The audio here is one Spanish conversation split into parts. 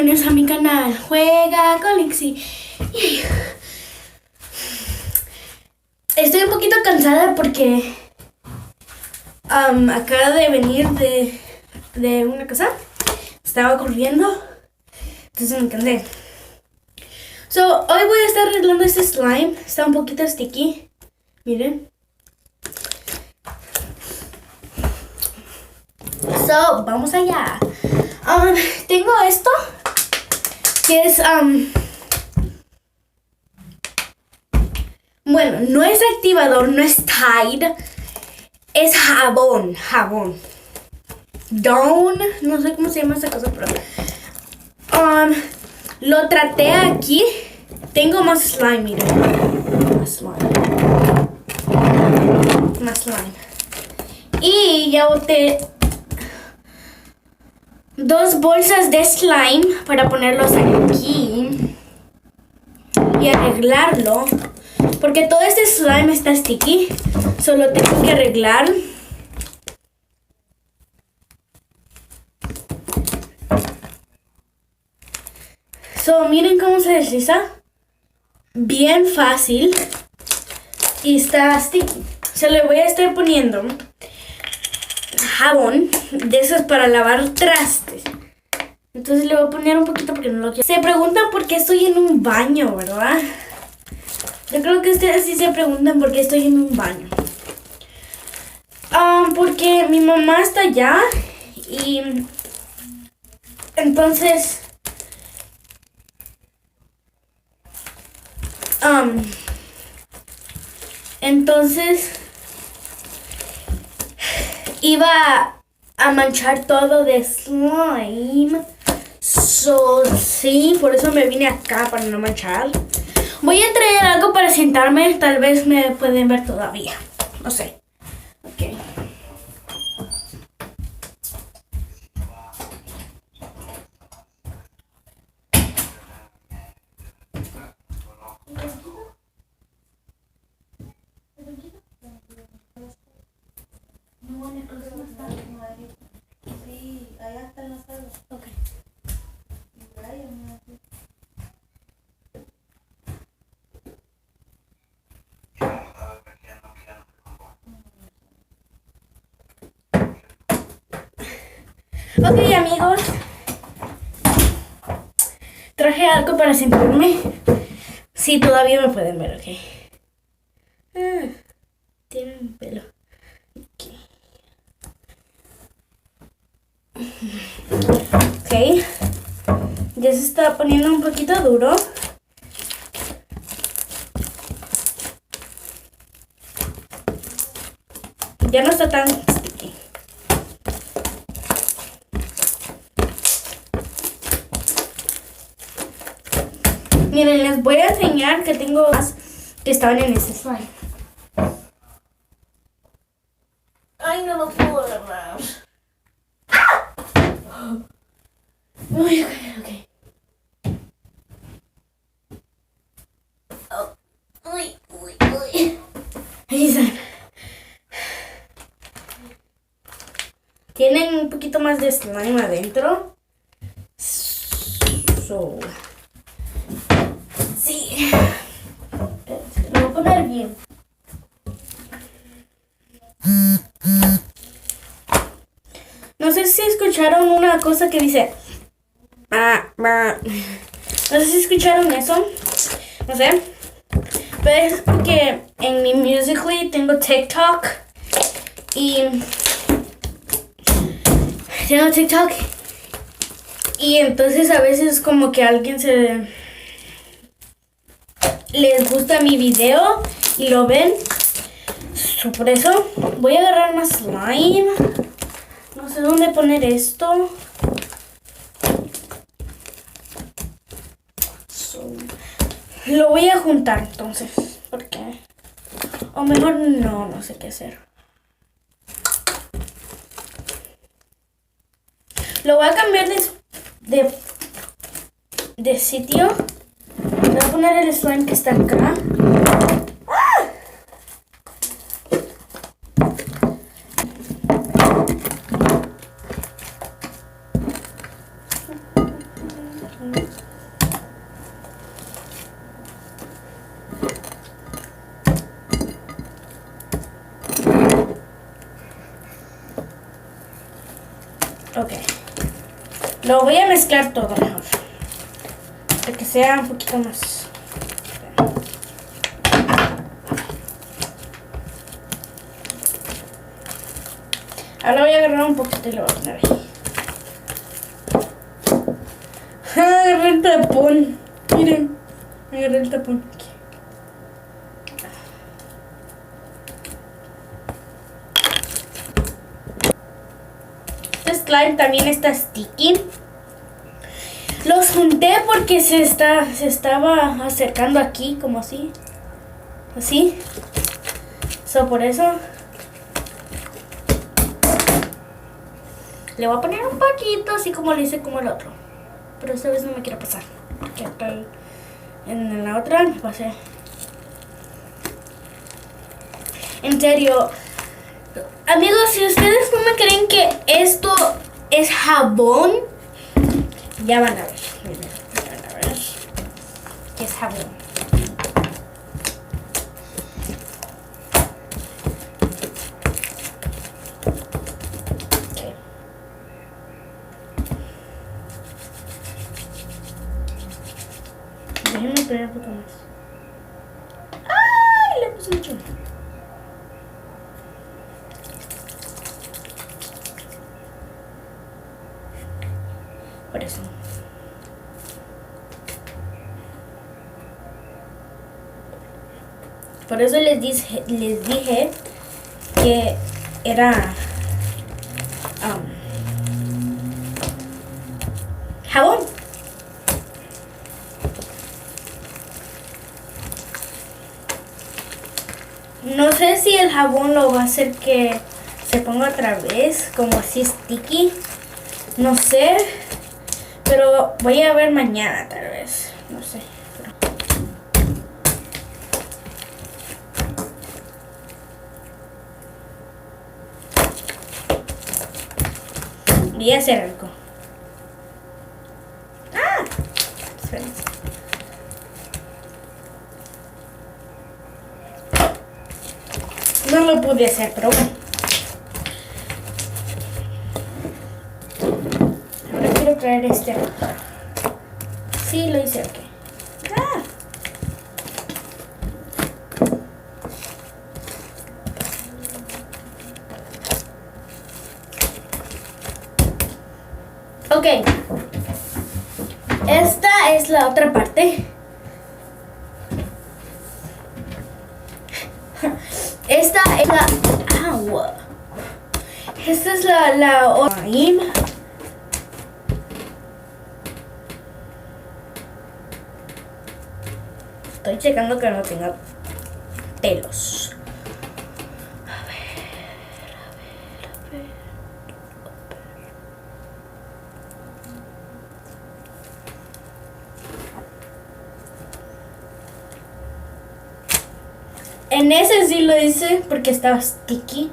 bienvenidos a mi canal Juega con Lixi. Estoy un poquito cansada porque acabo de venir de una casa. Estaba corriendo, entonces me cansé. Hoy voy a estar arreglando este slime. Está un poquito sticky, miren. Vamos allá. Tengo esto que es bueno, no es activador, no es Tide, es jabón. Dawn, no sé cómo se llama esa cosa, pero lo traté aquí. Tengo más slime, miren. Más slime. Y ya boté 2 bolsas de slime para ponerlos aquí y arreglarlo, porque todo este slime está sticky. Solo tengo que arreglar. Miren cómo se desliza. Bien fácil. Y está sticky. Le voy a estar poniendo jabón de esos para lavar trastes. Entonces le voy a poner un poquito porque no lo quiero. Se preguntan por qué estoy en un baño, ¿verdad? Yo creo que ustedes sí se preguntan por qué estoy en un baño. Porque mi mamá está allá y entonces iba a manchar todo de slime. Sí, por eso me vine acá, para no manchar. Voy a traer algo para sentarme. Tal vez me pueden ver todavía. No sé. Ok. Sí, allá está en la sala. Ok. Ok, amigos. Traje algo para sentarme. Sí, todavía me pueden ver, ok. Tiene un pelo. Okay. Ok. Ya se está poniendo un poquito duro. Ya no está tan sticky. Miren, les voy a enseñar que tengo más que estaban en ese slime. Ay, no lo puedo agarrar. Uy, ok. Oh, uy. Ahí están. Tienen un poquito más de slime adentro. Sí. Lo voy a poner bien. No sé si escucharon una cosa que dice. No sé si escucharon eso. No sé. Pero es porque en mi Musical.ly tengo TikTok. Y entonces a veces como que a alguien les gusta mi video y lo ven. Por eso voy a agarrar más slime. No sé dónde poner esto. Lo voy a juntar entonces. ¿Por qué? O mejor no sé qué hacer. Lo voy a cambiar de sitio. Voy a poner el slime que está acá. Ok. Lo voy a mezclar todo mejor. Para que sea un poquito más. Ahora voy a agarrar un poquito y lo voy a poner ahí. Agarré el tapón. Miren. Agarré el tapón aquí. Este slime también está sticky. Los junté porque se estaba acercando aquí, como así. Así. So, por eso. Le voy a poner un poquito, así como lo hice como el otro. Pero esta vez no me quiero pasar. Porque acá en la otra me pasé. En serio. Amigos, si ustedes no me creen que esto es jabón, ya van a ver. Miren, ya van a ver que es jabón. Déjenme poner un poco más. ¡Ay! Le puse mucho. Por eso. Por eso les dije que era jabón. No sé si el jabón lo va a hacer que se ponga otra vez, como así sticky. No sé, pero voy a ver mañana tal vez. No sé. Voy a hacer algo. ¡Ah! Espérense. No lo pude hacer, pero bueno. Ahora quiero traer este. Sí, lo hice, ok. ¡Ah! Ok. Esta es la otra parte. Esta es la agua. Esta es la otra. Estoy checando que no tenga pelos. A ver. En ese sí lo hice porque estaba sticky,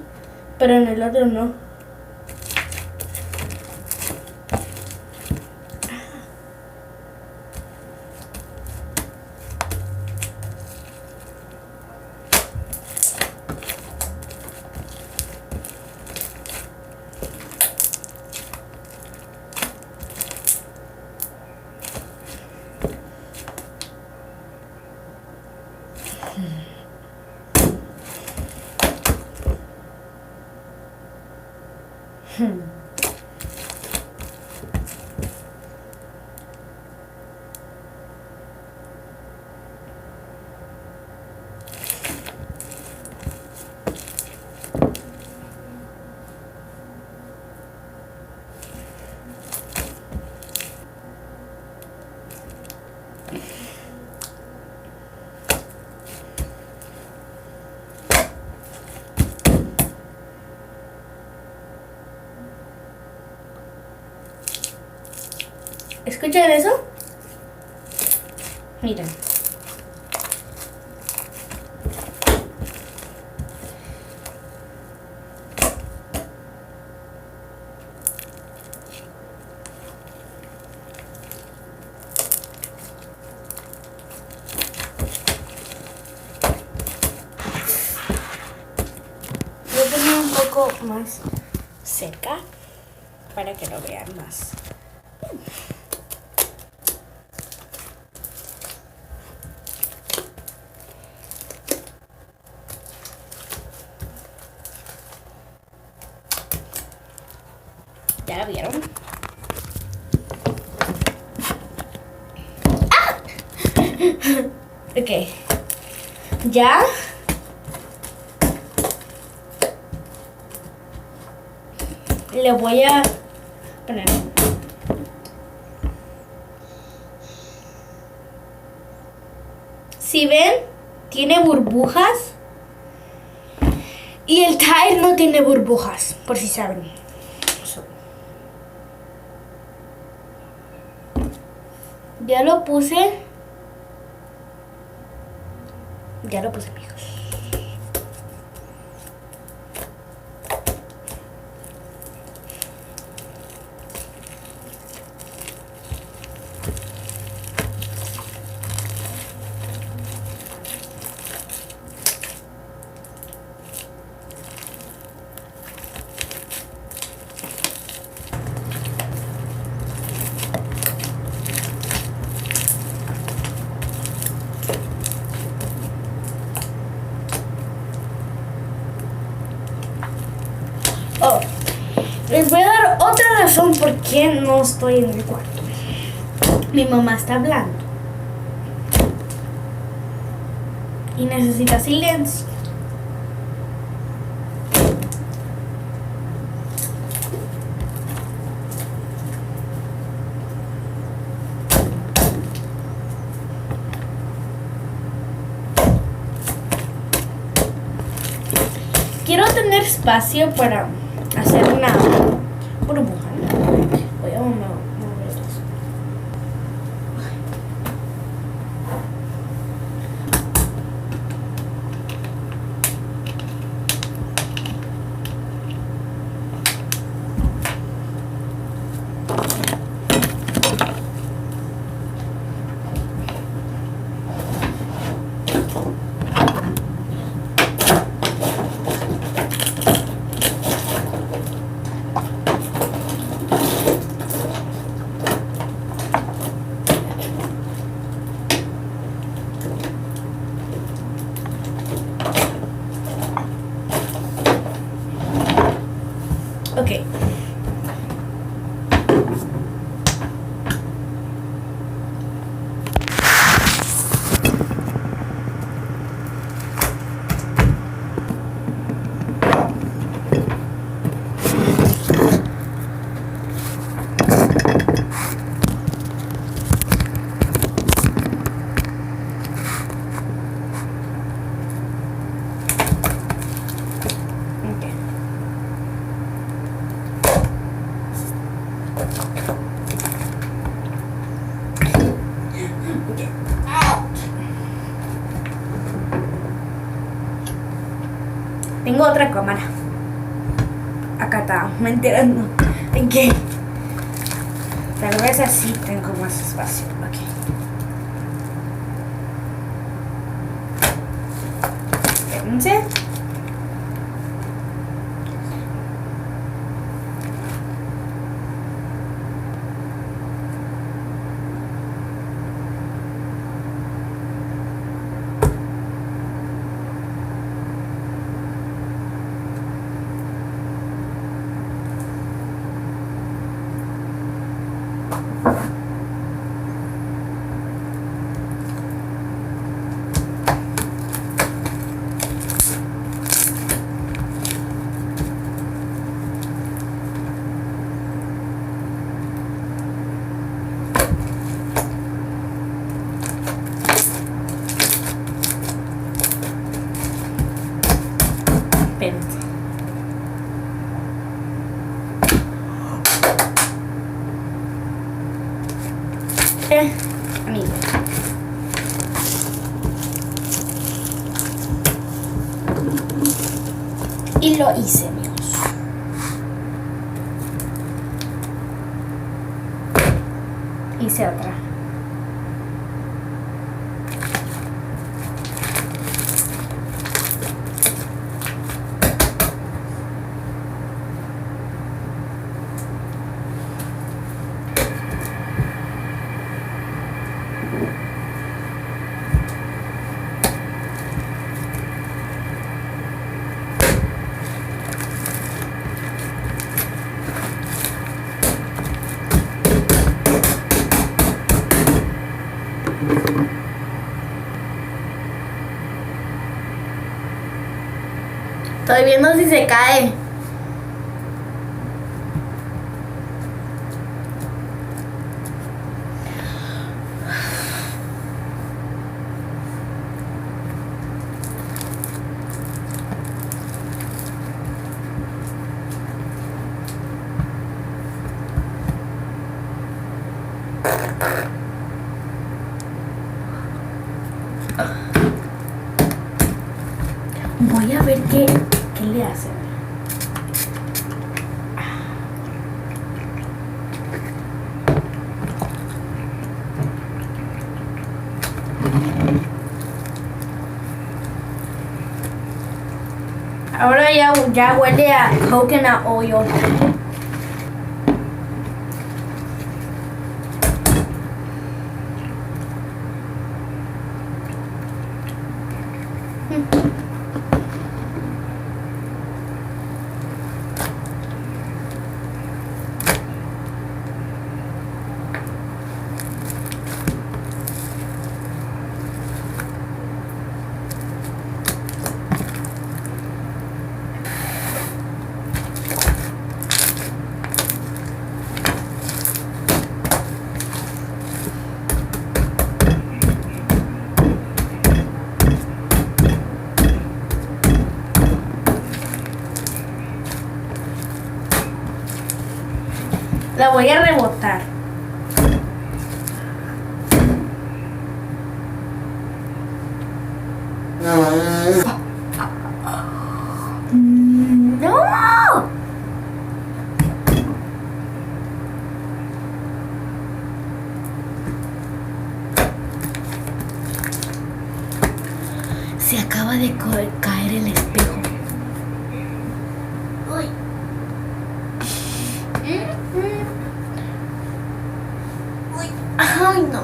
pero en el otro no. ¿Escuchan eso? Miren. poco más cerca para que lo vean más. ¿Ya la vieron? ¡Ah! Ok. Ya. Le voy a poner. Si ven, tiene burbujas. Y el Tide no tiene burbujas, por si saben. Ya lo puse. Ya lo puse, amigos. Oh, les voy a dar otra razón por qué no estoy en el cuarto. Mi mamá está hablando. Y necesita silencio. Quiero tener espacio para hacer una burbuja. Voy a mover eso. Ok. Tengo otra cámara. Acá está, me enterando. ¿En qué? Tal vez así tengo más espacio. Ok. Espérense. Espérense. Amigo. Y lo hice, amigos. Hice otra. Estoy viendo si se cae. Voy a ver qué le hace. Ahora ya huele a coconut oil. La voy a rebotar. ¡No! Se acaba de caer el espejo. Uy. Uy. Ay, no.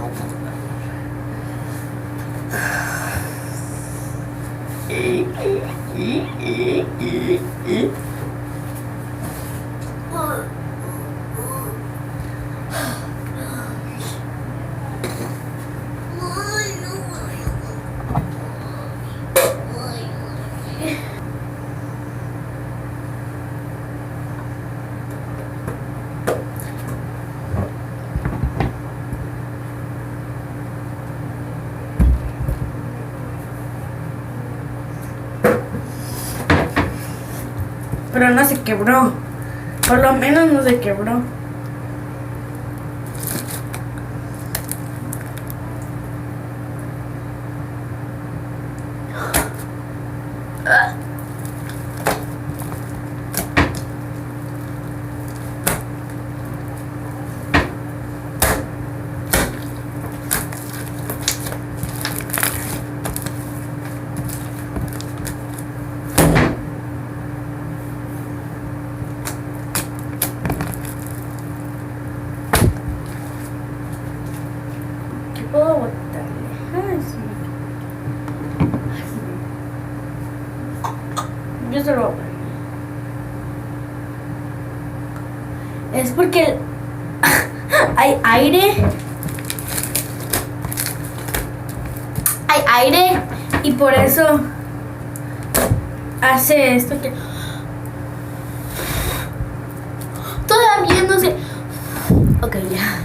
Pero no se quebró. Por lo menos no se quebró. Puedo botarle. Ay, sí. Yo se lo voy a poner. Es porque hay aire. Hay aire y por eso hace esto que todavía no sé. Ok, ya.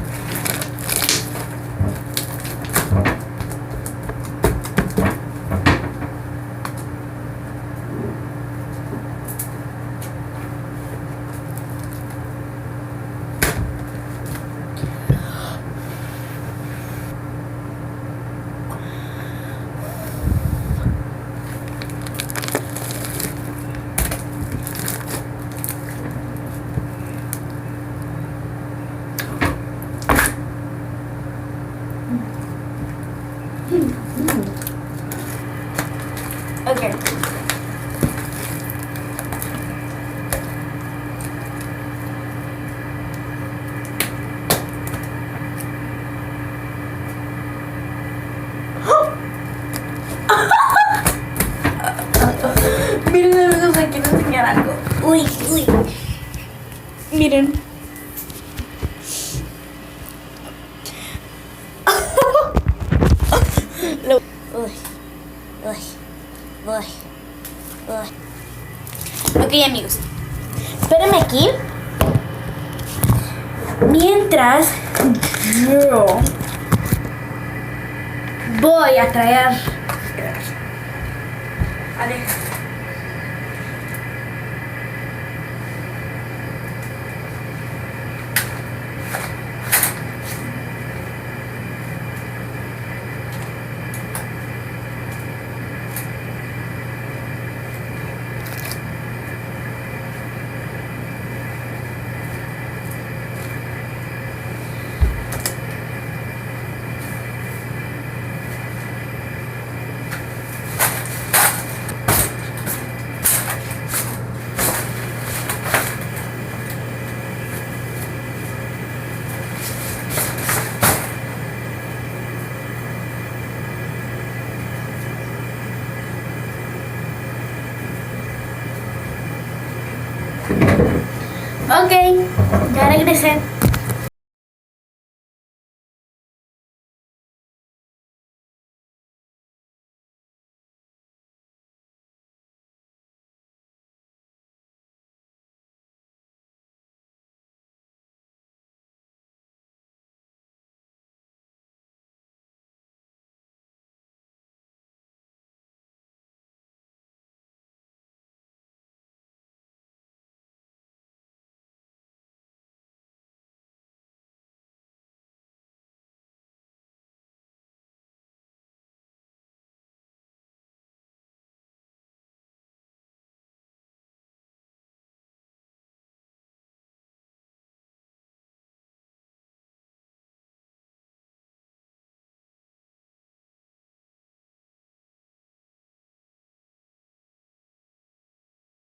Okay. Miren, amigos, aquí les enseñar algo. Uy, uy. Miren. Uy, uy, uy, uy. Ok, amigos. Espérenme aquí. Mientras yo voy a traer. A ver. Ok, ya regresé.